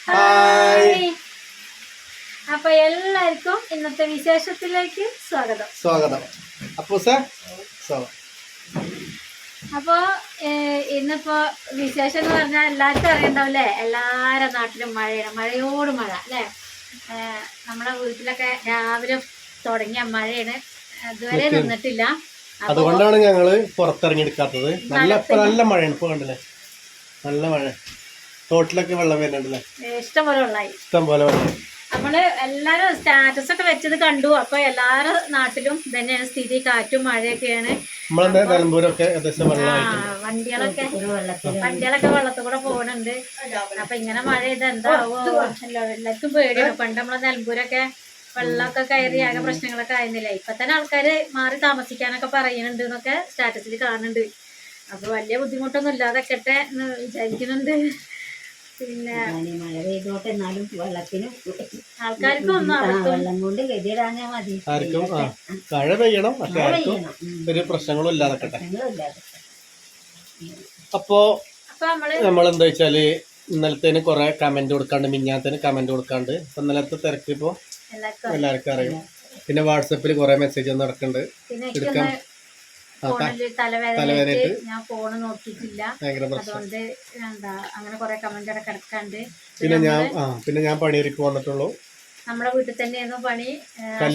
Hi. അപ്പൊ എല്ലാവർക്കും ഇന്നത്തെ വിശേഷത്തിലേക്ക് സ്വാഗതം. അപ്പൊ ഇന്നിപ്പോ വിശേഷം എന്ന് പറഞ്ഞാൽ എല്ലാവർക്കും അറിയണ്ടാവില്ലേ, എല്ലാരുടെ നാട്ടിലും മഴയാണ്, മഴയോട് മഴ അല്ലേ. നമ്മുടെ വീട്ടിലൊക്കെ രാവിലെ തുടങ്ങിയ മഴയാണ്, ഇതുവരെ നിന്നിട്ടില്ല. അതുകൊണ്ടാണ് ഞങ്ങള് പുറത്തിറങ്ങിയെടുക്കാത്തത്. നല്ല മഴയാണ് ഇപ്പൊ, കണ്ടില്ലേ, നല്ല മഴ. തോട്ടിലൊക്കെ വെള്ളം വരുന്നുണ്ടല്ലേ, ഇഷ്ടം പോലെ വെള്ളം. നമ്മള് എല്ലാരും സ്റ്റാറ്റസ് ഒക്കെ വെച്ചത് കണ്ടു. അപ്പൊ എല്ലാരും നാട്ടിലും തന്നെയാണ് സ്ഥിതി, കാറ്റും മഴയൊക്കെയാണ്. വണ്ടികളൊക്കെ വെള്ളത്തിൽ കൂടെ പോകുന്നുണ്ട്. അപ്പൊ ഇങ്ങനെ മഴ ചെയ്ത് എന്താവോ എല്ലാവർക്കും പേടിയാണ്. പണ്ട് നമ്മളെ നിലമ്പൂരൊക്കെ വെള്ളമൊക്കെ കയറി ആകെ പ്രശ്നങ്ങളൊക്കെ ആയിരുന്നില്ല. ഇപ്പൊ തന്നെ ആൾക്കാര് മാറി താമസിക്കാനൊക്കെ പറയുന്നുണ്ട് എന്നൊക്കെ സ്റ്റാറ്റസിൽ കാണുന്നുണ്ട്. അപ്പൊ വലിയ ബുദ്ധിമുട്ടൊന്നും ഇല്ലാതെക്കട്ടെ എന്ന് വിചാരിക്കുന്നുണ്ട്. പിന്നെ മഴ പെയ്തോട്ടെ, എന്നാലും വെള്ളത്തിന് ആൾക്കാർക്കും വെള്ളം കൊണ്ട് ഗതിയിടാഞ്ഞാൽ മതി. ആർക്കും മഴ പെയ്യണം, പക്ഷെ ആർക്കും ഒരു പ്രശ്നങ്ങളും ഇല്ലാതെക്കട്ടെ. അപ്പൊ നമ്മളെന്താ വെച്ചാല് ഇന്നലത്തേന് കൊറേ കമന്റ് കൊടുക്കാണ്ട്, മിഞ്ഞാത്തേന് കമന്റ് കൊടുക്കാണ്ട്. അപ്പൊ ഇന്നലത്തെ തിരക്ക് ഇപ്പൊ എല്ലാവർക്കും അറിയാം. പിന്നെ വാട്സപ്പിൽ കുറെ മെസ്സേജ് നടക്കുന്നുണ്ട്. എടുക്കാം, തലവേദനയായിട്ട് ഞാൻ ഫോണ് നോക്കിയിട്ടില്ല, അതുകൊണ്ട് എന്താ അങ്ങനെ കൊറേ കമന്റ് ഒക്കെ കിടക്കാണ്ട്. പിന്നെ ഞാൻ പണിയൊരുക്ക് വന്നിട്ടുള്ളൂ. നമ്മുടെ വീട്ടിൽ തന്നെയായിരുന്നു പണി.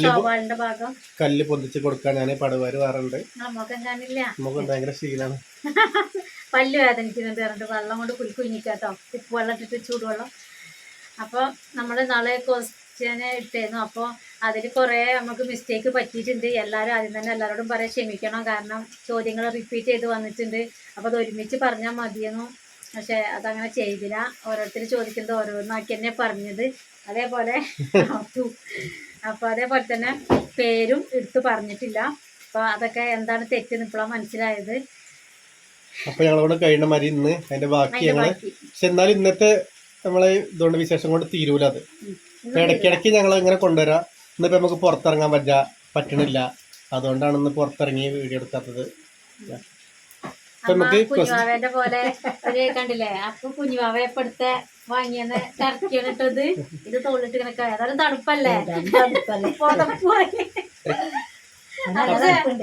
ശോഭാലിന്റെ ഭാഗം കല്ല് പൊന്തിച്ച് കൊടുക്കാൻ ഞാൻ പടുവാര് വേറുണ്ട്. നമുക്കും കാണില്ല, നമുക്ക് ഭയങ്കര ശീലാണ്. പല്ല് വേദനിക്കുന്നുണ്ട് പറഞ്ഞിട്ട് വെള്ളം കൊണ്ട് കുലുക്കുഞ്ഞിക്കാട്ടോ, ഉപ്പ് വെള്ളം ഇട്ടിട്ട് ചൂടുവെള്ളം. അപ്പൊ നമ്മള് നാളെ ക്വസ്റ്റ്യൻ ഇട്ടായിരുന്നു. അപ്പോൾ അതിൽ കുറേ നമുക്ക് മിസ്റ്റേക്ക് പറ്റിയിട്ടുണ്ട്. എല്ലാവരും ആദ്യം തന്നെ എല്ലാവരോടും പറയാൻ ക്ഷമിക്കണം, കാരണം ചോദ്യങ്ങൾ റിപ്പീറ്റ് ചെയ്ത് വന്നിട്ടുണ്ട്. അപ്പോൾ അത് ഒരുമിച്ച് പറഞ്ഞാൽ മതിയെന്നു, പക്ഷെ അതങ്ങനെ ചെയ്തില്ല. ഓരോരുത്തർ ചോദിക്കുന്നത് ഓരോന്നാക്കി തന്നെ പറഞ്ഞത്. അതേപോലെ അപ്പോൾ അതേപോലെ തന്നെ പേരും എടുത്ത് പറഞ്ഞിട്ടില്ല. അപ്പോൾ അതൊക്കെ എന്താണ് തെറ്റെന്ന് ഇപ്പോഴാണ് മനസ്സിലായത്. അപ്പൊ ഞങ്ങളോട് കഴിയുന്ന മാതിരി ഇന്ന് അതിന്റെ ബാക്കി ഞങ്ങള്, പക്ഷെ എന്നാലും ഇന്നത്തെ നമ്മളെ ഇതുകൊണ്ട് വിശേഷം കൊണ്ട് തീരൂല. അത് ഇടയ്ക്കിടയ്ക്ക് ഞങ്ങൾ ഇങ്ങനെ കൊണ്ടുവരാം. ഇന്നിപ്പോ നമുക്ക് പുറത്തിറങ്ങാൻ പറ്റണില്ല, അതുകൊണ്ടാണ് ഇന്ന് പുറത്തിറങ്ങി വീഡിയോ എടുക്കാത്തത്. കുഞ്ഞുവാവേന്റെ പോലെ ഒരു കണ്ടില്ലേ, അപ്പൊ കുഞ്ഞുവാവയപ്പെടുത്ത വാങ്ങിയെന്ന് ടർക്കിണിട്ടത് ഇത് തോളിട്ട് കണക്കാ. ഏതായാലും തണുപ്പല്ലേ,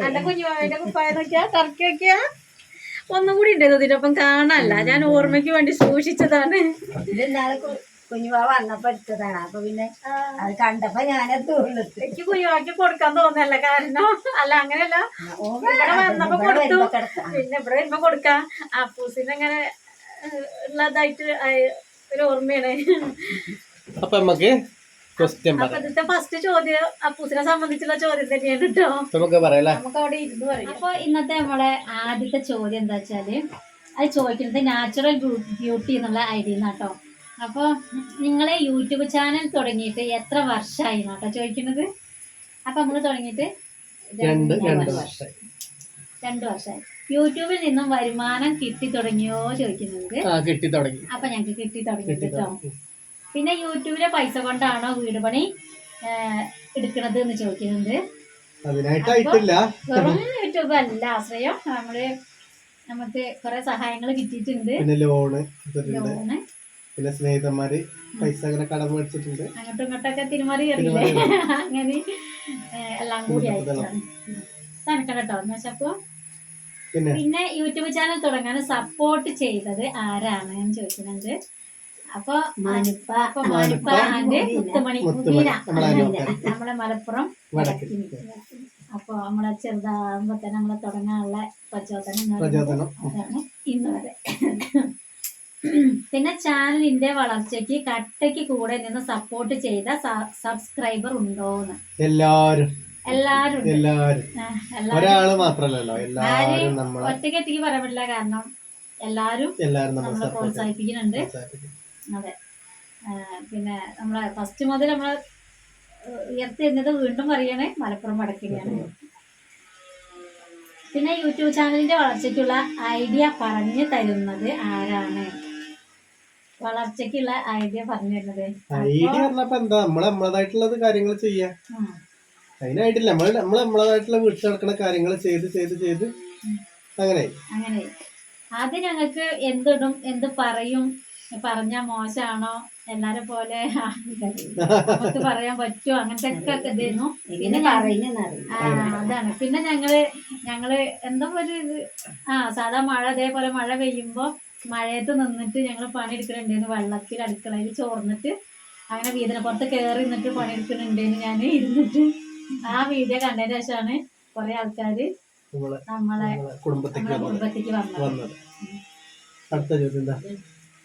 എന്റെ കുഞ്ഞുവാവേന്റെ കുപ്പായ നോക്കിയാ ടർക്കി നോക്കിയാ ഒന്നും കൂടി ഉണ്ടായിരുന്നു. ഇതിനൊപ്പം കാണാനല്ല, ഞാൻ ഓർമ്മയ്ക്ക് വേണ്ടി സൂക്ഷിച്ചതാണ്. കുഞ്ഞുവാ വന്നപ്പോ എടുത്തതാണ്. അപ്പൊ പിന്നെ അത് കണ്ടപ്പോ ഞാനത് എനിക്ക് കുഞ്ഞുവാക്കി കൊടുക്കാൻ തോന്നല്ല, കാരണം അല്ല അങ്ങനെയല്ല, ഇവിടെ വന്നപ്പോ കൊടുത്തു, പിന്നെ ഇവിടെ വരുമ്പോ കൊടുക്കാം. അപ്പൂസിന് അങ്ങനെ ഉള്ളതായിട്ട് ഒരു ഓർമ്മയാണ്. അപ്പൊ നമുക്ക് ഇതിന്റെ ഫസ്റ്റ് ചോദ്യം അപ്പൂസിനെ സംബന്ധിച്ചുള്ള ചോദ്യം തന്നെയാണ് കേട്ടോ. നമുക്ക് അവിടെ ഇരുന്ന് പറയാം. അപ്പൊ ഇന്നത്തെ നമ്മളെ ആദ്യത്തെ ചോദ്യം എന്താ വെച്ചാല്, അത് ചോദിക്കുന്നത് നാച്ചുറൽ ബ്യൂട്ടി എന്നുള്ള ഐഡിയ കേട്ടോ. അപ്പൊ നിങ്ങളെ യൂട്യൂബ് ചാനൽ തുടങ്ങിയിട്ട് എത്ര വർഷമായി കേട്ടോ ചോദിക്കുന്നത്. അപ്പൊ നമ്മള് തുടങ്ങിയിട്ട് 2 വർഷമായി. യൂട്യൂബിൽ നിന്നും വരുമാനം കിട്ടി തുടങ്ങിയോ ചോദിക്കുന്നുണ്ട്. അപ്പൊ ഞങ്ങക്ക് കിട്ടി തുടങ്ങി കേട്ടോ. പിന്നെ യൂട്യൂബിലെ പൈസ കൊണ്ടാണോ വീട് പണി എടുക്കണത് എന്ന് ചോദിക്കുന്നുണ്ട്. വെറും യൂട്യൂബ് അല്ല ആശ്രയം, നമുക്ക് കുറെ സഹായങ്ങൾ കിട്ടിയിട്ടുണ്ട്. പിന്നെ സ്നേഹിതന്മാര് പൈസ കടം മേടിച്ചിട്ടുണ്ട്, അങ്ങോട്ടും ഇങ്ങോട്ടൊക്കെ തിരുമാറി അറിയില്ലേ, അങ്ങനെ എല്ലാം കൂടി ആയിട്ടാണ് കേട്ടോ. എന്നുവെച്ചപ്പോ പിന്നെ യൂട്യൂബ് ചാനൽ തുടങ്ങാൻ സപ്പോർട്ട് ചെയ്തത് ആരാണ് എന്ന് ചോദിക്കുന്നുണ്ട്. അപ്പൊ മാനുപ്പ ആൻഡ് മുത്തുമണി മുബീന, നമ്മളെ മലപ്പുറം. അപ്പൊ നമ്മളെ ചെറുതാകുമ്പോ തന്നെ നമ്മളെ തുടങ്ങാനുള്ള പ്രചോദനം അതാണ് ഇന്ന് വരെ. പിന്നെ ചാനലിന്റെ വളർച്ചയ്ക്ക് കട്ടയ്ക്ക് കൂടെ നിന്ന് സപ്പോർട്ട് ചെയ്ത സബ്സ്ക്രൈബർ ഉണ്ടോന്ന്. എല്ലാരും ഒരാള് മാത്രല്ലല്ലോ, ഒറ്റയ്ക്ക് പറയാൻ പറ്റില്ല, കാരണം എല്ലാരും നമ്മളെ പ്രോത്സാഹിപ്പിക്കുന്നുണ്ട്. അതെ. പിന്നെ നമ്മളെ ഫസ്റ്റ് മുതൽ നമ്മളെ ഉയർത്തിരുന്നത് വീണ്ടും പറയണേ മലപ്പുറം വടക്കനെയാണ്. പിന്നെ യൂട്യൂബ് ചാനലിന്റെ വളർച്ചയ്ക്കുള്ള ഐഡിയ പറഞ്ഞു തരുന്നത് ആരാണ്? വളർച്ചയ്ക്കുള്ള ഐഡിയ പറഞ്ഞു തരുന്നത് ഐഡിയ പറഞ്ഞപ്പോ എന്താ, നമ്മളതായിട്ടുള്ളത് കാര്യങ്ങൾ ചെയ്യാ. അതിനായിട്ടില്ല, നമ്മളതായിട്ടുള്ള വീട്ടിൽ നടക്കുന്ന കാര്യങ്ങൾ ചെയ്ത് അങ്ങനെ അത് ഞങ്ങൾക്ക് എന്തിടും, എന്ത് പറയും, പറഞ്ഞാ മോശമാണോ, എല്ലാരെ പോലെ നമുക്ക് പറയാൻ പറ്റുമോ അങ്ങനത്തെ ഒക്കെ ഇതായിരുന്നു. എങ്ങനെ പറയുന്നറിയില്ല. അതാണ്. പിന്നെ ഞങ്ങള് എന്താ ഒരു സാധാ മഴ അതേപോലെ മഴ പെയ്യുമ്പോ മഴയത്ത് നിന്നിട്ട് ഞങ്ങൾ പണിയെടുക്കലുണ്ടായിരുന്നു. വെള്ളത്തിൽ അടുക്കളയിൽ ചോർന്നിട്ട് അങ്ങനെ വീടിനെ പുറത്ത് കയറി നിന്നിട്ട് പണിയെടുക്കുന്നുണ്ടായിരുന്നു ഞാൻ ഇരുന്നിട്ട്. ആ വീഡിയോ കണ്ടതിന് ശേഷമാണ് കുറെ ആൾക്കാര് നമ്മളെ കുടുംബത്തേക്ക് വന്നത്.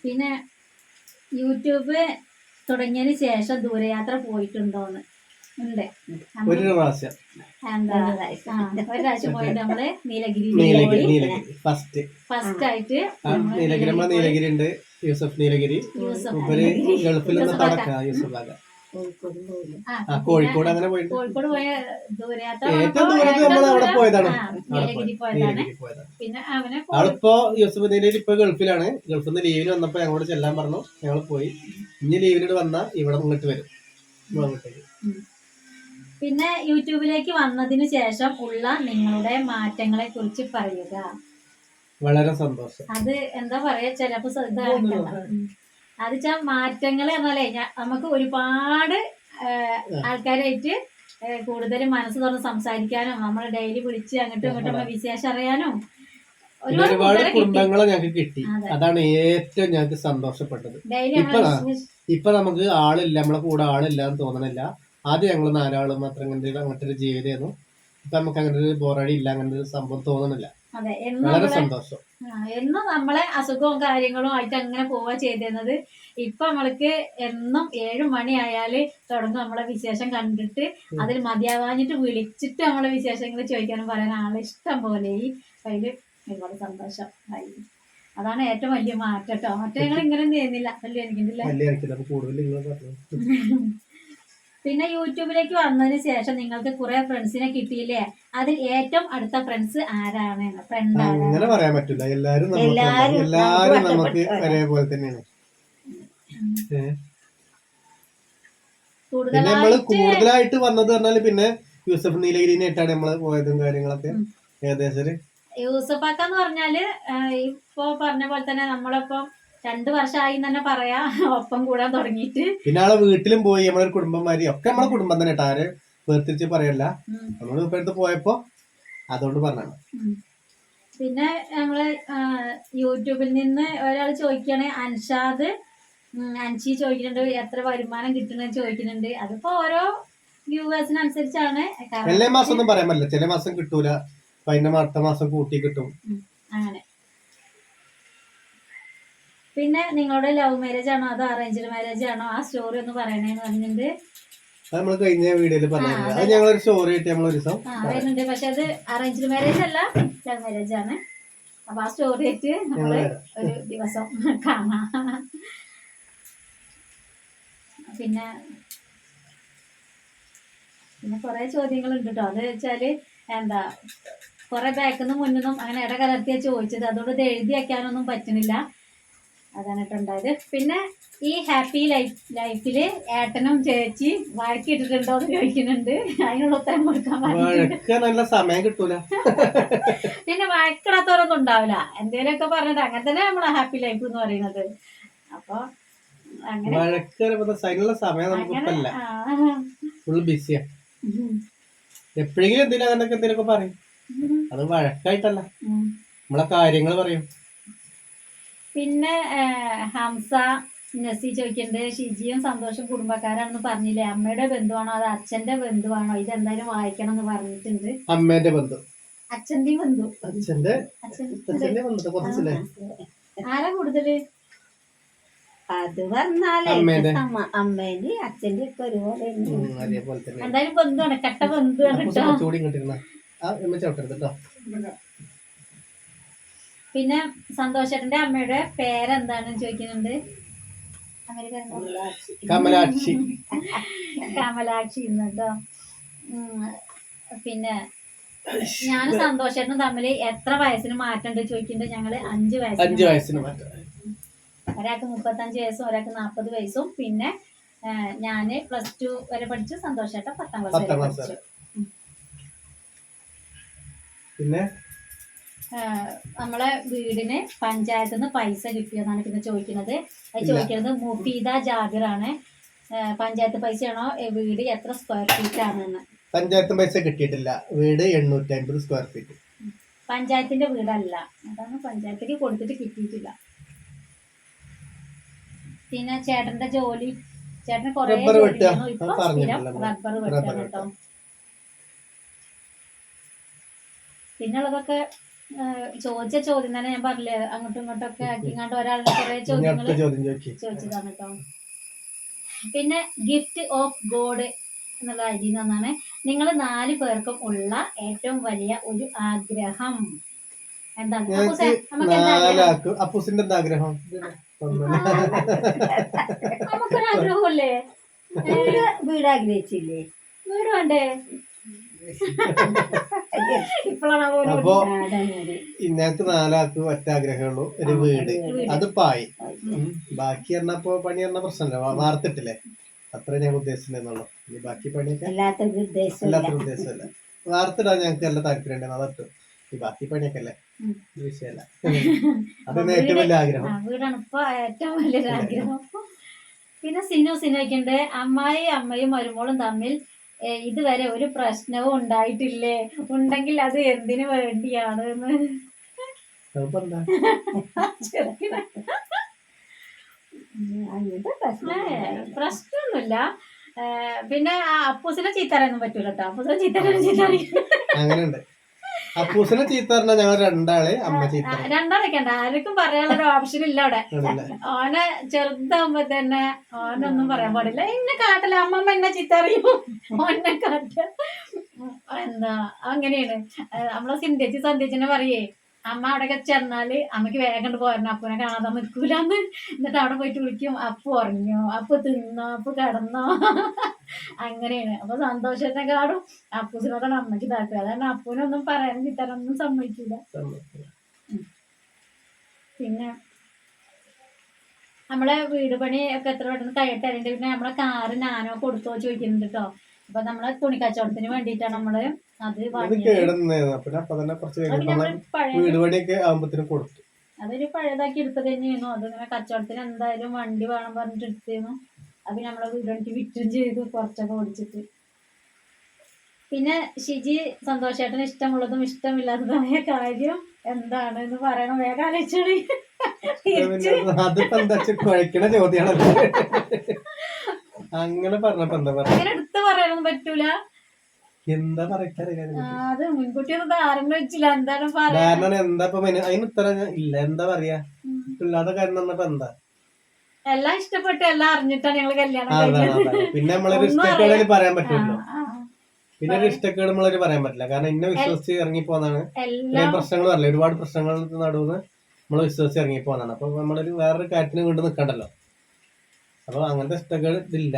പിന്നെ യൂട്യൂബ് തുടങ്ങിയതിന് ശേഷം ദൂരയാത്ര പോയിട്ടുണ്ടോന്ന് ഉണ്ട്. ഒരു പ്രാവശ്യം ഒരാഴ്ച പോയിട്ട് നമ്മള് നീലഗിരി ഫസ്റ്റ് ആയിട്ട്. നീലഗിരി ഉണ്ട്, യൂസഫ് നീലഗിരി. ഗൾഫിൽ നിന്ന് തുടക്കം യൂസഫ് കോഴിക്കോട് അങ്ങനെ പോയിട്ട് കോഴിക്കോട് പോയ ദൂരയാത്ര ഏറ്റവും ദൂരം നമ്മൾ അവിടെ പോയതാണ്. നീലഗിരി പോയതാണ്. പിന്നെ അവനെ ആളിപ്പോ യൂസഫ് നീലഗിരി ഇപ്പൊ ഗൾഫിലാണ്. ഗൾഫിൽ നിന്ന് ലീവിന് വന്നപ്പോ ഞങ്ങളോട് ചെല്ലാൻ പറഞ്ഞു. ഞങ്ങൾ പോയി. ഇനി ലീവിനോട് വന്നാ ഇവിടെ ഇങ്ങോട്ട് വരും. പിന്നെ യൂട്യൂബിലേക്ക് വന്നതിന് ശേഷം ഉള്ള നിങ്ങളുടെ മാറ്റങ്ങളെ കുറിച്ച് പറയുക. വളരെ സന്തോഷം. അത് എന്താ പറയാ ചിലപ്പോ അത് മാറ്റങ്ങൾ പറഞ്ഞാലേ നമുക്ക് ഒരുപാട് ആൾക്കാരായിട്ട് കൂടുതൽ മനസ്സ് തുറന്ന് സംസാരിക്കാനും നമ്മളെ ഡെയിലി വിളിച്ച് അങ്ങോട്ടും ഇങ്ങോട്ടും വിശേഷം അറിയാനും ഒരുപാട് കുടുംബങ്ങളെ ഞങ്ങൾക്ക് കിട്ടി. അതാണ് ഏറ്റവും ഞങ്ങൾക്ക് സന്തോഷപ്പെട്ടത്. ഇപ്പൊ നമുക്ക് ആളില്ല, നമ്മളെ കൂടെ ആളില്ല എന്ന് തോന്നണില്ല. ആദ്യം ഞങ്ങൾ 4 ആള് മാത്രം അങ്ങനത്തെ ഒരു ജീവിതമായിരുന്നു. ഇപ്പൊ നമുക്ക് അങ്ങനെ ഒരു ബോറടി ഇല്ല, അങ്ങനെ ഒരു സംഭവം തോന്നണില്ല. വളരെ സന്തോഷം. എന്നും നമ്മളെ അസുഖവും കാര്യങ്ങളും ആയിട്ട് അങ്ങനെ പോവാ ചെയ്തിരുന്നത്. ഇപ്പൊ നമ്മൾക്ക് എന്നും 7 മണി ആയാല് തുടങ്ങും നമ്മളെ വിശേഷം കണ്ടിട്ട് അതിൽ മതിയാവാഞ്ഞിട്ട് വിളിച്ചിട്ട് നമ്മളെ വിശേഷങ്ങൾ ചോദിക്കാനും പറയാൻ ആളെ ഇഷ്ടം പോലെ. അതില് ഒരുപാട് സന്തോഷം ആയി. അതാണ് ഏറ്റവും വലിയ മാറ്റം കേട്ടോ. മറ്റേ ഞങ്ങൾ ഇങ്ങനെ ചെയ്യുന്നില്ല. വലിയ എനിക്കുന്നില്ല. പിന്നെ യൂട്യൂബിലേക്ക് വന്നതിന് ശേഷം നിങ്ങൾക്ക് കുറെ ഫ്രണ്ട്സിനെ കിട്ടിയില്ലേ? അതിൽ ഏറ്റവും അടുത്ത ഫ്രണ്ട്സ് ആരാണ്? ഫ്രണ്ട് അങ്ങനെ പറയാൻ പറ്റില്ല. എല്ലാരും നമുക്ക് ഒരേപോലെ തന്നെയാണ്. പിന്നെ നമ്മള് കൂടുതലായിട്ട് വന്നത് പറഞ്ഞാല് പിന്നെ യൂസഫ് നീലഗിരിനായിട്ടാണ് നമ്മള് പോയതും കാര്യങ്ങളൊക്കെ. ഏകദേശം യൂസഫാക്കാന്ന് പറഞ്ഞാല് ഇപ്പൊ പറഞ്ഞ പോലെ തന്നെ നമ്മളിപ്പം 2 വർഷമായി തന്നെ പറയാ ഒപ്പം കൂടാൻ തുടങ്ങിയിട്ട്. പിന്നെ ആളെ വീട്ടിലും പോയി. നമ്മളൊരു കുടുംബന്മാരി ഒക്കെ നമ്മളെ കുടുംബം തന്നെ കേട്ടോ. ആര് വേർതിരിച്ച് പറയല്ല. നമ്മള് ഇപ്പോഴത്തെ പോയപ്പോ അതുകൊണ്ട് പറഞ്ഞാണ്. പിന്നെ നമ്മള് യൂട്യൂബിൽ നിന്ന് ഒരാൾ ചോദിക്കുകയാണ്, അൻഷി ചോദിക്കുന്നുണ്ട് എത്ര വരുമാനം കിട്ടുന്നത് ചോദിക്കുന്നുണ്ട്. അതിപ്പോ ഓരോ വ്യൂവേഴ്സിനനുസരിച്ചാണ്. എല്ലാ മാസം ഒന്നും പറയാൻ പറ്റില്ല. ചില മാസം കിട്ടൂല, അതിന്റെ അടുത്ത മാസം കൂട്ടി കിട്ടും അങ്ങനെ. പിന്നെ നിങ്ങളുടെ ലവ് മാരേജ് ആണോ അതോ അറേഞ്ച്ഡ് മാരേജ് ആണോ? ആ സ്റ്റോറി ഒന്ന് പറയണേന്ന് പറഞ്ഞിട്ടുണ്ട്. നമ്മൾ കഴിഞ്ഞ വീഡിയോയിൽ പറഞ്ഞിട്ടുണ്ട്. അത് ഞങ്ങളൊരു സ്റ്റോറി ആയിട്ട് നമ്മളൊരു ദിവസം പറയുന്നുണ്ട്. പക്ഷെ അത് അറേഞ്ച്ഡ് മാരേജ് അല്ല, ലവ് മാരേജ് ആണ്. അപ്പൊ ആ സ്റ്റോറി ആയിട്ട് നമ്മള് ഒരു ദിവസം കാണാം. പിന്നെ കുറെ ചോദ്യങ്ങളുണ്ട് കേട്ടോ. അത് വെച്ചാല് എന്താ കുറെ ബാക്കിന്നും മുന്നിന്നും അങ്ങനെ ഇടകലർത്തിയാ ചോദിച്ചത്. അതുകൊണ്ട് ഇത് എഴുതി വെക്കാനൊന്നും പറ്റണില്ല. അതാണ് ഉണ്ടായത്. പിന്നെ ഈ ഹാപ്പി ലൈഫില് ഏട്ടനും ചേച്ചി വഴക്കിട്ടിട്ടുണ്ടോ എന്ന് ചോദിക്കുന്നുണ്ട്. അതിനുള്ള ഉത്തരം കൊടുക്കാൻ നല്ല സമയം കിട്ടൂല. പിന്നെ വഴക്കിടാത്തവരൊന്നും ഉണ്ടാവില്ല. എന്തേലൊക്കെ പറഞ്ഞിട്ട് അങ്ങനെ തന്നെ നമ്മളെ ഹാപ്പി ലൈഫ് എന്ന് പറയുന്നത്. അപ്പൊ അങ്ങനെ എപ്പോഴെങ്കിലും എന്തെങ്കിലുമൊക്കെ പറയും. അത് വഴക്കായിട്ടല്ല, നമ്മളെ കാര്യങ്ങൾ പറയും. പിന്നെ ഹംസ നസി ചോദിക്കുന്നുണ്ട്, ഷിജിയും സന്തോഷം കുടുംബക്കാരാണെന്ന് പറഞ്ഞില്ലേ? അമ്മയുടെ ബന്ധുവാണോ അതോ അച്ഛന്റെ ബന്ധുവാണോ? ഇതെന്തായാലും വായിക്കണം എന്ന് പറഞ്ഞിട്ടുണ്ട്. അമ്മേന്റെ ബന്ധു, അച്ഛന്റെ ബന്ധു, അച്ഛന്റെ ആരാ കൂടുതല്? അത് പറഞ്ഞാലേ അമ്മേന്റെ അച്ഛന്റെ ഒക്കെ ഒരുപോലെ എന്തായാലും ബന്ധുവാണ്, കട്ട ബന്ധുവാണ് കേട്ടോ. പിന്നെ സന്തോഷേട്ടന്റെ അമ്മയുടെ പേരെന്താണെന്ന് ചോദിക്കുന്നുണ്ട്. കമലാക്ഷി. കമലാക്ഷി കേട്ടോ. പിന്നെ ഞാനും സന്തോഷേട്ടനും തമ്മിൽ എത്ര വയസ്സിന് മാറ്റമുണ്ട് ചോദിക്കുന്നുണ്ട്. ഞങ്ങള് 5 വയസ്സിന് മാറ്റം. ഒരാൾക്ക് 35 വയസ്സും ഒരാൾക്ക് 40 വയസ്സും. പിന്നെ ഞാന് +2 വരെ പഠിച്ചു, സന്തോഷേട്ടൻ 10ാം ക്ലാസ് വരെ പഠിച്ചു. പിന്നെ നമ്മളെ വീടിന് പഞ്ചായത്തിൽ നിന്ന് പൈസ കിട്ടിയെന്നാണ് പിന്നെ ചോദിക്കുന്നത്. അത് ചോദിക്കുന്നത് മുഫീദ ജാബിറാണ്. പഞ്ചായത്ത് പൈസയാണോ, വീട് എത്ര സ്ക്വയർ ഫീറ്റ് ആണെന്ന്. പഞ്ചായത്ത് പൈസ കിട്ടിയിട്ടില്ല. വീട് 850 സ്ക്വയർ ഫീറ്റ്. പഞ്ചായത്തിന്റെ വീടല്ല, അതാണ് പഞ്ചായത്തേക്ക് കൊടുത്തിട്ട് കിട്ടിയിട്ടില്ല. പിന്നെ ചേട്ടന്റെ ജോലി, ചേട്ടന് കൊറേ റബ്ബർ ജോലി വെട്ടുക, ഉണ്ടായിരുന്നു. ഇപ്പൊ സ്ഥിരം റബ്ബർ വെട്ടാണ് കേട്ടോ. പിന്നെ ഉള്ളതൊക്കെ ചോദിച്ച ചോദ്യം തന്നെ ഞാൻ പറഞ്ഞില്ലേ, അങ്ങോട്ടും ഇങ്ങോട്ടൊക്കെ ആക്കിങ്ങാണ്ട് ഒരാളുടെ കുറെ ചോദ്യങ്ങൾ ചോദിച്ചതാണ് കേട്ടോ. പിന്നെ ഗിഫ്റ്റ് ഓഫ് ഗോഡ് എന്നുള്ള ഐഡി എന്നാണ്. നിങ്ങൾ 4 പേർക്കും ഉള്ള ഏറ്റവും വലിയ ഒരു ആഗ്രഹം എന്താണ്? അപ്പൂസിന്റെ ആഗ്രഹം നമുക്കൊരു ആഗ്രഹമല്ലേ? വീട് ആഗ്രഹിച്ചില്ലേ? വീട് വേണ്ടേ? അപ്പൊ ഇന്നത്തെ 4 ആൾക്ക് ഒറ്റ ആഗ്രഹമുള്ളൂ, ഒരു വീട്. അത് പായി. ബാക്കി പറഞ്ഞപ്പോ പണി പറഞ്ഞ പ്രശ്നമല്ല, വാർത്തിട്ടില്ലേ, അത്ര ഞാൻ ഉദ്ദേശിച്ചിട്ടുണ്ടെന്നുള്ളൂ. ഇനി ബാക്കി പണിയൊക്കെ എല്ലാത്തൊരു ഉദ്ദേശമല്ല. വാർത്തിടാൻ ഞങ്ങൾക്ക് നല്ല താല്പര്യം ഉണ്ട്, അതട്ടു. ഈ ബാക്കി പണിയൊക്കെ അല്ലേ വിഷയമല്ല. അതൊന്നും ഏറ്റവും വലിയ ആഗ്രഹം. വീടാണ് ഇപ്പൊ ഏറ്റവും വലിയൊരു ആഗ്രഹം. പിന്നെ സിനോയ്ക്കുണ്ട്, അമ്മയും മരുമോളും തമ്മിൽ ഇതുവരെ ഒരു പ്രശ്നവും ഉണ്ടായിട്ടില്ലേ? ഉണ്ടെങ്കിൽ അത് എന്തിനു വേണ്ടിയാണ് എന്ന്. പ്രശ്നമൊന്നുമില്ല. പിന്നെ അപ്പൂസിനെ ചീത്തറിയൊന്നും പറ്റൂല കേട്ടോ. അപ്പൂസിനെ അങ്ങനെയുണ്ട്. അപ്പൂസിനെ ചീത്ത പറഞ്ഞാൽ ഞങ്ങൾ രണ്ടാളൊക്കെ ഉണ്ട്. ആർക്കും പറയാനുള്ള ഓപ്ഷൻ ഇല്ല അവിടെ. ഓനെ ചെറുതാകുമ്പോ തന്നെ ഓനൊന്നും പറയാൻ പാടില്ല. എന്നെ കാട്ടില്ല, അമ്മമ്മ എന്നെ ചീത്ത അറിയും, ഓനെ കാട്ട. എന്താ അങ്ങനെയാണ്. നമ്മളെ സന്ധ്യച്ചിനെ പറയേ, അമ്മ അവിടെയൊക്കെ ചെന്നാല് അമ്മക്ക് വേഗം പോരണം, അപ്പൂനെ കാണാതെ നിൽക്കൂലെന്ന്. എന്നിട്ട് അവിടെ പോയിട്ട് വിളിക്കും, അപ്പു ഉറങ്ങിയോ, അപ്പു തിന്നോ, അപ്പു കിടന്നോ, അങ്ങനെയാണ്. അപ്പൊ സന്തോഷത്തെ കാടും അപ്പൂസിനോടാണ് അമ്മയ്ക്ക് താല്പര്യം. അതാണ് അപ്പൂനൊന്നും പറയാനും കിട്ടാനൊന്നും സമ്മതിക്കില്ല. പിന്നെ നമ്മളെ വീട് പണി ഒക്കെ എത്ര പെട്ടെന്ന് കഴിയട്ടെ. അതിന്റെ പിന്നെ നമ്മളെ കാറ് നാനോ കൊടുത്തോ ചോദിക്കുന്നുണ്ട് കേട്ടോ. അപ്പൊ നമ്മളെ തുണിക്കച്ചവടത്തിന് വേണ്ടിയിട്ടാണ് നമ്മള് അത് അതൊരു പഴയതാക്കി എടുത്തത് തന്നെയായിരുന്നു. അതിങ്ങനെ കച്ചവടത്തിന് എന്തായാലും വണ്ടി വേണം പറഞ്ഞിട്ട് എടുത്തിരുന്നു. അത് നമ്മളെ വീട് പണിക്ക് വിറ്റും ചെയ്തു, കുറച്ചൊക്കെ ഓടിച്ചിട്ട്. പിന്നെ ഷിജി സന്തോഷേട്ടന് ഇഷ്ടമുള്ളതും ഇഷ്ടമില്ലാത്തതുമായ കാര്യം എന്താണ് എന്ന് പറയണം, വേഗം ആലോചിച്ചോളി. അങ്ങനെ പറഞ്ഞപ്പോ അങ്ങനെ എടുത്ത് പറയാനൊന്നും പറ്റൂല. എന്താ പറയാ, അത് മുൻകൂട്ടി ഒന്നും ധാരണ വെച്ചില്ല. എന്താണ് അതിന് ഉത്തരം ഇല്ല. എന്താ പറയാ, ഇല്ലാത്ത കാര്യം തന്നപ്പോ എന്താ, എല്ലാം ഇഷ്ടപ്പെട്ടു, എല്ലാം അറിഞ്ഞിട്ടാണ് ഞങ്ങള് കല്യാണം കഴിഞ്ഞത്. പിന്നെ നമ്മളൊരു ഇഷ്ടക്കേട് പറയാൻ പറ്റുമല്ലോ. പിന്നെ ഒരു ഇഷ്ടക്കേട് നമ്മളൊരു പറയാൻ പറ്റില്ല, കാരണം ഇന്നെ വിശ്വസിച്ച് ഇറങ്ങിപ്പോന്നാണ്. പ്രശ്നങ്ങൾ പറഞ്ഞില്ല, ഒരുപാട് പ്രശ്നങ്ങൾ നടുവെന്ന് നമ്മള് വിശ്വസിച്ച് ഇറങ്ങിപ്പോന്നാണ്. അപ്പൊ നമ്മളൊരു വേറൊരു കാര്യത്തിന് വീണ്ടും നിക്കണ്ടല്ലോ. അപ്പൊ അങ്ങനത്തെ ഇഷ്ടക്കേട് ഇതില്ല.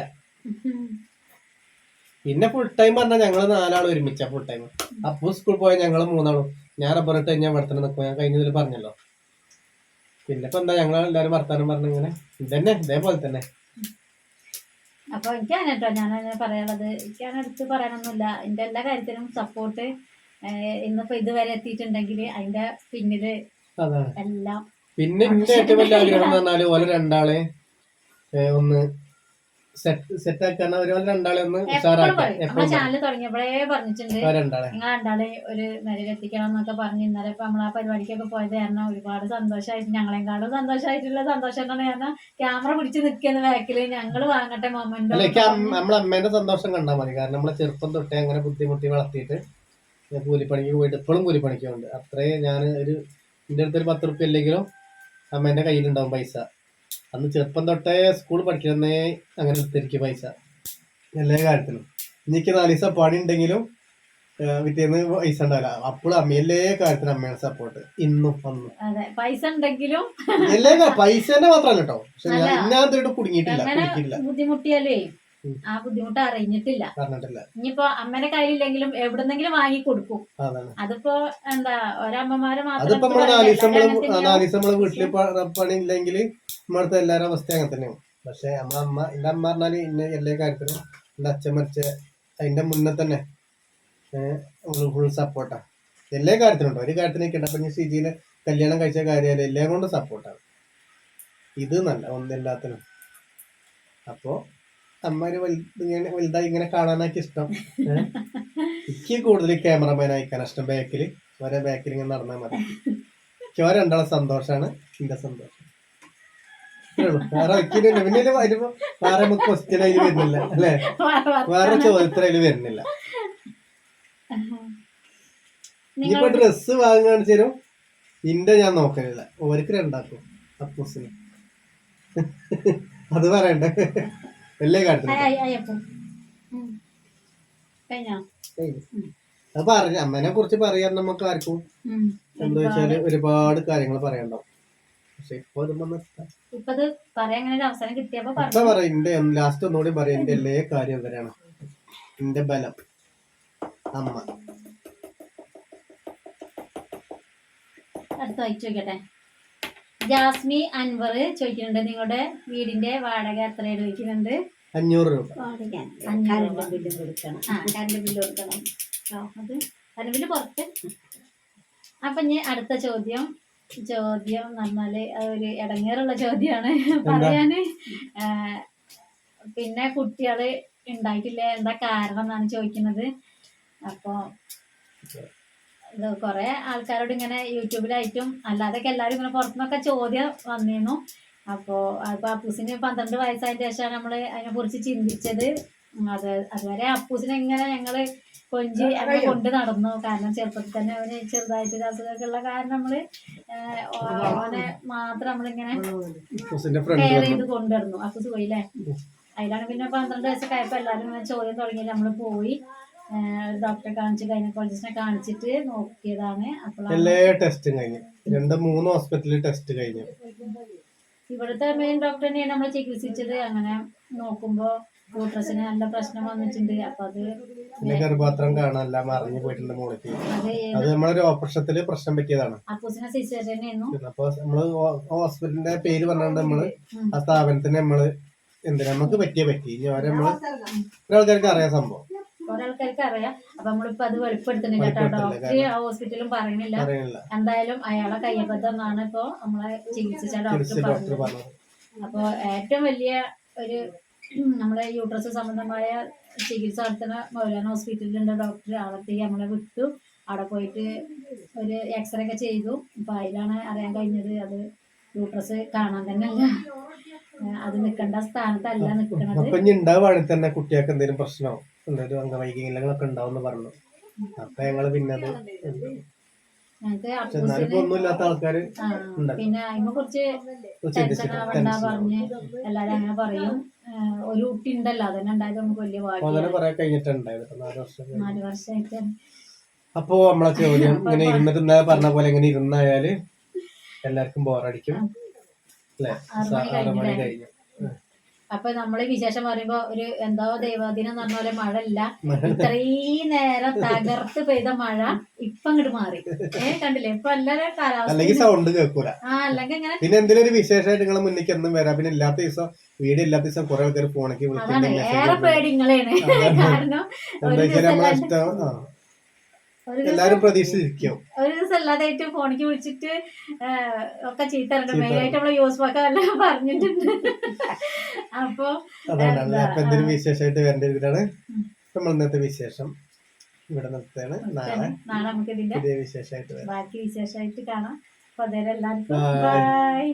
പിന്നെ ഫുൾ ടൈം പറഞ്ഞാൽ ഞങ്ങള് 4 ആളും ഒരുമിച്ച ഫുൾ ടൈം. അപ്പൊ സ്കൂളിൽ പോയാൽ ഞങ്ങള് 3 ആളും. ഞാൻ റബ്ബറിട്ട് കഴിഞ്ഞാൽ ഇവിടെ തന്നെ നിൽക്കും. ഞാൻ കഴിഞ്ഞതിൽ പറഞ്ഞല്ലോ. പിന്നെ ഇപ്പൊ എന്താ, ഞങ്ങൾ എല്ലാരും വർത്താനം പറഞ്ഞ ഇങ്ങനെ ഇതന്നെ ഇതേപോലെ തന്നെ. അപ്പൊ എനിക്കാണ് കേട്ടോ ഞാൻ പറയാനുള്ളത്. എനിക്കാണ് എടുത്ത് പറയാനൊന്നുമില്ല. എന്റെ എല്ലാ കാര്യത്തിനും സപ്പോർട്ട്. ഇന്നിപ്പോ ഇതുവരെ എത്തിയിട്ടുണ്ടെങ്കിൽ അതിന്റെ പിന്നില് എല്ലാം. പിന്നെ എന്റെ ഏറ്റവും വലിയ ആഗ്രഹം എന്ന് പറഞ്ഞാല് ഓലെ 2 ആളെ ഒന്ന് സെറ്റ് ആക്കാൻ, രണ്ടാളെ ഒന്ന് ചാനൽ തുടങ്ങിയപ്പോഴേ പറഞ്ഞിട്ടുണ്ട് നിങ്ങൾ 2 ആളെ ഒരു നിലയിൽ എത്തിക്കണം എന്നൊക്കെ പറഞ്ഞു. ഇന്നലെ ഇപ്പൊ നമ്മൾ ആ പരിപാടിക്കൊക്കെ പോയത് കാരണം ഒരുപാട് സന്തോഷമായിട്ട്, ഞങ്ങളെക്കാളും സന്തോഷമായിട്ടുള്ള സന്തോഷം എന്താണ് കാരണം ക്യാമറ പിടിച്ച് നിൽക്കുന്ന ബാക്കില് ഞങ്ങള് വാങ്ങട്ടെ മൊമെന്റ്. നമ്മളെ അമ്മേന്റെ സന്തോഷം കണ്ടാൽ മതി. കാരണം നമ്മളെ ചെറുപ്പം തൊട്ടേ അങ്ങനെ ബുദ്ധിമുട്ടി വളർത്തിയിട്ട് കൂലിപ്പണിക്ക് പോയിട്ട് ഇപ്പോഴും കൂലിപ്പണിക്ക് ഉണ്ട്. അത്രേ ഞാൻ ഒരു എന്റെ അടുത്തൊരു 10 റുപ്യ ഇല്ലെങ്കിലും അമ്മേന്റെ കയ്യിലുണ്ടാവും പൈസ. അന്ന് ചെറുപ്പം തൊട്ടേ സ്കൂൾ പഠിക്കുന്നേ അങ്ങനെ എടുത്തിരിക്കും പൈസ എല്ലാ കാര്യത്തിനും. എനിക്ക് 4 ദിവസം പണി ഉണ്ടെങ്കിലും വിറ്റേന്ന് പൈസ ഉണ്ടാവില്ല. അപ്പോഴും അമ്മ എല്ലാ കാര്യത്തിനും അമ്മയുടെ സപ്പോർട്ട് ഇന്നും അന്നും. പൈസ ഉണ്ടെങ്കിലും എല്ലാ പൈസേന്റെ മാത്രമല്ല കേട്ടോ. പക്ഷെ ഞാൻ ഇതുവരെ കുടുങ്ങിയിട്ടില്ല. ബുദ്ധിമുട്ടിയാലേ ആ ബുദ്ധിമുട്ട് അറിഞ്ഞിട്ടില്ല. ഇനിയിപ്പോ അമ്മേന്റെ കയ്യിലില്ലെങ്കിലും എവിടുന്നെങ്കിലും വാങ്ങി കൊടുക്കും. അതിപ്പോ എന്താ ഒരമ്മമാര് മാത്രം. 4 ദിവസം നമ്മള് വീട്ടില് പണി ഇല്ലെങ്കിൽ നമ്മളടുത്ത എല്ലാവരും അവസ്ഥ അങ്ങനെ തന്നെയാണ്. പക്ഷെ എന്റെ അമ്മ പറഞ്ഞാല് ഇന്ന എല്ലാ കാര്യത്തിനും എന്റെ അച്ഛൻ മരിച്ച അതിന്റെ മുന്നേ തന്നെ ഫുൾ സപ്പോർട്ടാ. എല്ലാ കാര്യത്തിനുണ്ടോ, ഒരു കാര്യത്തിനൊക്കെ ഉണ്ട്. അപ്പൊ ഞാൻ ഷിജീനെ കല്യാണം കഴിച്ച കാര്യമായാലും എല്ലാം കൊണ്ടും സപ്പോർട്ടാണ്. ഇത് നല്ല ഒന്നെല്ലാത്തിനും. അപ്പോ അമ്മ വലുതായി ഇങ്ങനെ കാണാനൊക്കെ ഇഷ്ടം. എനിക്ക് കൂടുതൽ ക്യാമറമാൻ അയക്കാൻ ഇഷ്ടം. ബാക്കിൽ ഒരേ ബാക്കിൽ ഇങ്ങനെ നടന്നാൽ മതി. എനിക്ക് രണ്ടാളെ സന്തോഷമാണ് എന്റെ സന്തോഷം. വേറെ വയ്ക്കുന്നില്ല. പിന്നെ വരുമ്പോ വേറെ നമുക്ക് ക്വസ്റ്റ്യൻ അതിൽ വരുന്നില്ല അല്ലെ, വേറെ ചോദ്യത്തിൽ അതിൽ വരുന്നില്ല. ഇനിയിപ്പോ ഡ്രസ്സ് വാങ്ങാന്ന് വെച്ചാലും ഇന്റെ ഞാൻ നോക്കലില്ല, ഓർക്ക് രണ്ടാക്കും അപ്പൂസിന്. അത് പറയണ്ടേ എല്ലാ കാര്യത്തിലും. അത് പറഞ്ഞ അമ്മേനെ കുറിച്ച് പറയാൻ നമുക്ക് ആർക്കും എന്താ വെച്ചാല് ഒരുപാട് കാര്യങ്ങൾ പറയണ്ടാവും. പക്ഷെ ഇപ്പൊ പറയും എന്റെ ലാസ്റ്റ് ഒന്നുകൂടി പറയാം, എന്റെ എല്ലാ കാര്യം ഇവരാണ് എന്റെ ബലം അമ്മ. അടുത്ത ചോദിക്കട്ടെ. ജാസ്മി അൻവർ ചോദിക്കുന്നുണ്ട്, നിങ്ങളുടെ വീടിന്റെ വാടക എത്രയാണ് ചോദിക്കുന്നുണ്ട്. 500 രൂപ. കറണ്ട് ബില്ല് കൊടുക്കണം. കറണ്ട് ബില്ല് കൊടുക്കണം. അത് കറണ്ട് ബില്ല് പുറത്ത്. അപ്പൊ ഇനി അടുത്ത ചോദ്യം എന്ന് പറഞ്ഞാല് ഒരു ഇടങ്ങേറുള്ള ചോദ്യമാണ് പറയാന്. പിന്നെ കുട്ടികള് ഉണ്ടായിട്ടില്ല, എന്താ കാരണം എന്നാണ് ചോദിക്കുന്നത്. അപ്പൊ ഇത് കുറെ ആൾക്കാരോട് ഇങ്ങനെ യൂട്യൂബിലായിട്ടും അല്ലാതൊക്കെ എല്ലാവരും ഇങ്ങനെ പുറത്തുനിന്നൊക്കെ ചോദ്യം വന്നിരുന്നു. അപ്പോൾ അപ്പൂസിന് 12 വയസ്സായതിന് ശേഷമാണ് നമ്മൾ അതിനെ കുറിച്ച് ചിന്തിച്ചത്. അതുവരെ അപ്പൂസിനെ ഇങ്ങനെ ഞങ്ങള് കൊഞ്ചി അങ്ങനെ കൊണ്ട് നടന്നു. കാരണം ചെറുപ്പത്തിൽ തന്നെ അവന് ചെറുതായിട്ട് അസുഖമൊക്കെ ഉള്ള കാരണം നമ്മള് അവനെ മാത്രം നമ്മളിങ്ങനെ കെയർ ചെയ്ത് കൊണ്ടുവരുന്നു. അപ്പൂസ് പോയില്ലേ, അതിലാണ് പിന്നെ 12 വയസ്സൊക്കെ ആയപ്പോ എല്ലാവരും ഇങ്ങനെ ചോദ്യം തുടങ്ങി. നമ്മള് പോയി ഡോക്ടറെ കാണിച്ച് ഗൈനക്കോളജിസ്റ്റിനെ കാണിച്ചിട്ട് നോക്കിയതാണ്. എല്ലാ ടെസ്റ്റും കഴിഞ്ഞു, 2-3 ഹോസ്പിറ്റലിൽ ടെസ്റ്റ് കഴിഞ്ഞു. ഇവിടുത്തെ മെയിൻ ഡോക്ടർ തന്നെയാണ് നമ്മൾ ചികിത്സിച്ചത്. അങ്ങനെ നോക്കുമ്പോ യൂട്രസിന് നല്ല പ്രശ്നം വന്നിട്ടുണ്ട്. അപ്പൊ അത് ഗർഭപാത്രം കാണാനല്ല മറിഞ്ഞു പോയിട്ടുണ്ട് മോളിക്ക്. അത് നമ്മളൊരു ഓപ്പറേഷത്തില് പ്രശ്നം പറ്റിയതാണ്. അപ്പൂസിനെ സിസേറിയൻ ആയിരുന്നു. അപ്പൊ നമ്മള് ഹോസ്പിറ്റലിന്റെ പേര് പറഞ്ഞുകൊണ്ട് നമ്മള് ആ സ്ഥാപനത്തിന് നമ്മള് എന്തിനാ നമുക്ക് പറ്റി ഇനി അവരെ നമ്മള് ഒരാൾക്കാർക്ക് അറിയാൻ സംഭവം, ഒരാൾക്കാർക്ക് അറിയാം. അപ്പൊ നമ്മളിപ്പോ അത് വെളിപ്പെടുത്തുന്നില്ല കേട്ടോ. ഡോക്ടർ ആ ഹോസ്പിറ്റലും പറയണില്ല. എന്തായാലും അയാളെ കയ്യബദ്ധമാണ് ഇപ്പൊ നമ്മളെ ചികിത്സിച്ച ഡോക്ടർ പറഞ്ഞത്. അപ്പൊ ഏറ്റവും വലിയ ഒരു നമ്മളെ യൂട്രസ് സംബന്ധമായ ചികിത്സ നടത്തുന്ന മൗലാന ഹോസ്പിറ്റലിലുണ്ട് ഡോക്ടർ. അവിടത്തേക്ക് നമ്മളെ വിട്ടു. അവിടെ പോയിട്ട് ഒരു എക്സ്റേ ഒക്കെ ചെയ്തു. അപ്പൊ അതിലാണ് അറിയാൻ കഴിഞ്ഞത് അത് യൂട്രസ് കാണാൻ തന്നെ അല്ല, അത് നിൽക്കേണ്ട സ്ഥാനത്തല്ല നിൽക്കുന്നത്. ഉണ്ടാവുകയാണെങ്കിൽ തന്നെ കുട്ടികൾക്ക് എന്തെങ്കിലും പ്രശ്നമോ എന്തെങ്കിലും അംഗവൈകല്യങ്ങളൊക്കെ ഉണ്ടാവും പറഞ്ഞു. അപ്പൊ ഞങ്ങള് പിന്നെ അത് ഒന്നുമില്ലാത്ത ആൾക്കാര് പിന്നെ അതിനെ കുറിച്ച് ടെൻഷൻ ആവണ്ട പറഞ്ഞ് എല്ലാരും അങ്ങനെ പറയും. ഒരു കുട്ടി ഉണ്ടല്ലോ, അതന്നെ ഉണ്ടായത് നമുക്ക് വലിയ ഭാഗ്യം. 4 വർഷമായിട്ട്. അപ്പൊ നമ്മളെ ചോദ്യം ഇങ്ങനെ ഇരുന്നിട്ട് ഇന്നലെ പറഞ്ഞ പോലെ ഇങ്ങനെ ഇരുന്നായാല് എല്ലാവർക്കും ബോറടിക്കും അല്ലെ. 6 മണി കഴിഞ്ഞു. അപ്പൊ നമ്മള് വിശേഷം പറയുമ്പോ ഒരു എന്തോ ദൈവാധീനം എന്ന് പറഞ്ഞ പോലെ മഴ ഇല്ല. ഇത്രയും നേരം തകർത്ത് പെയ്ത മഴ ഇപ്പൊ അങ്ങോട്ട് മാറി. കണ്ടില്ലേ, ഇപ്പൊ എല്ലാവരും കാലാവസ്ഥ സൗണ്ട് കേൾക്കൂല. അല്ലെങ്കിൽ ഇങ്ങനെ പിന്നെ എന്തെങ്കിലും ഒരു വിശേഷമായിട്ട് നിങ്ങൾ മുന്നിലേക്ക് എന്നും വരാം. പിന്നെ ഇല്ലാത്ത ദിവസം വീഡിയോ ഇല്ലാത്ത ദിവസം കുറെ ആൾക്കാർ ഫോണിലേക്ക് വിളിക്കും. ഏറെ പേടി നിങ്ങളെയാണ്. കാരണം എല്ലാരും പ്രതീക്ഷിച്ചിരിക്കും. ഒരു ദിവസം അല്ലാതായിട്ട് ഫോണിക്ക് വിളിച്ചിട്ട് ഒക്കെ ചീത്തറുണ്ട്. മെയിനായിട്ട് നമ്മള് യൂസ്ഫൊക്കെ എല്ലാം പറഞ്ഞിട്ടുണ്ട്. അപ്പൊ എന്തൊരു വിശേഷമായിട്ട് വരേണ്ട ഇതിലാണ് നമ്മൾ ഇന്നത്തെ വിശേഷം. ഇവിടെ നിർത്തുകയാണ്. നാളെ നമുക്ക് ഇതിന്റെ പുതിയ വിശേഷമായിട്ട് ബാക്കി വിശേഷമായിട്ട് കാണാം. അപ്പൊ അതേരെ എല്ലാവർക്കും ബൈ.